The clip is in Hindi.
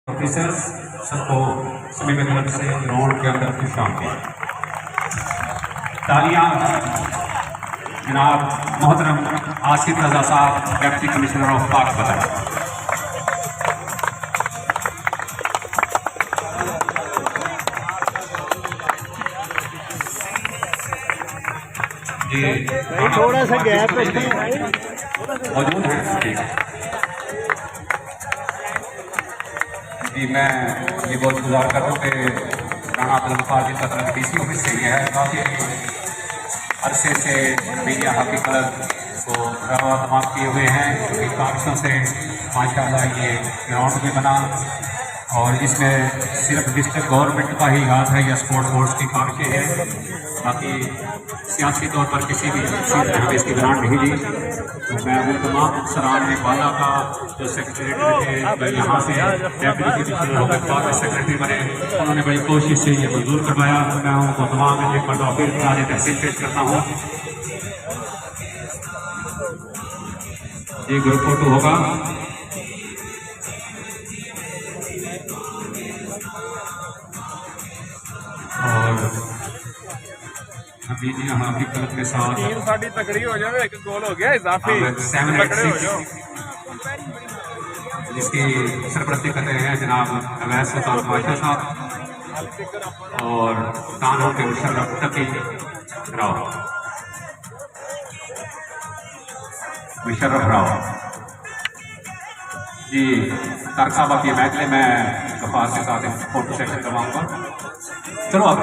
ऑफिसर्स सबको सभी की तरफ से ग्राउंड के अंदर खुश आमदीद। तालियां जनाब मोहतरम आसिफ रजा साहब, डेप्टी कमिश्नर ऑफ पाक बताएं। ये थोड़ा सा गैप मौजूद है। ठीक है जी, मैं ये बहुत गुजार करता हूँ कि राना अब्दुल गफ्फार जी का तरफ DC ऑफिस से ये है। काफ़ी अरसे से मीडिया हकी क्लब को तमाम किए हुए हैं, क्योंकि कागज़ों से माशाल्लाह ये ग्राउंड भी बना और इसमें सिर्फ डिस्ट्रिक्ट गवर्नमेंट का ही हाथ है या स्पोर्ट्स बोर्ड्स की कागज़ें हैं। बाकी सियासी तौर पर किसी भी चीज़ ने हमें इसकी ग्रांट नहीं दी। तो मैं उन तमाम अफसरान ने बाला का जो सेक्रेटरी थे, यहाँ से डेप्यूटी कमिश्नर होकर बाद में सेक्रेटरी बने, उन्होंने बड़ी कोशिश से ये मंजूर करवाया। मैं उनको तमाम एक मरतबा फिर सारे तहसील पेश करता हूँ। ये ग्रुप फोटो होगा। और अभी यहाँ की क्लब के साथ टीम साड़ी तगड़ी हो जाए, एक गोल हो गया इजाफी, तगड़े हो जाओ। जिसकी सरपरस्ती कर रहे हैं जनाब अवैध सुल्तान बादशाह साहब और कानून के मुशर्रफ तकी राव, मुशर्रफ राव जी। तारक साहब आप ये मैच ले, मैं गफ्फार के साथ एक फोटो सेशन करवाऊंगा। चलो आप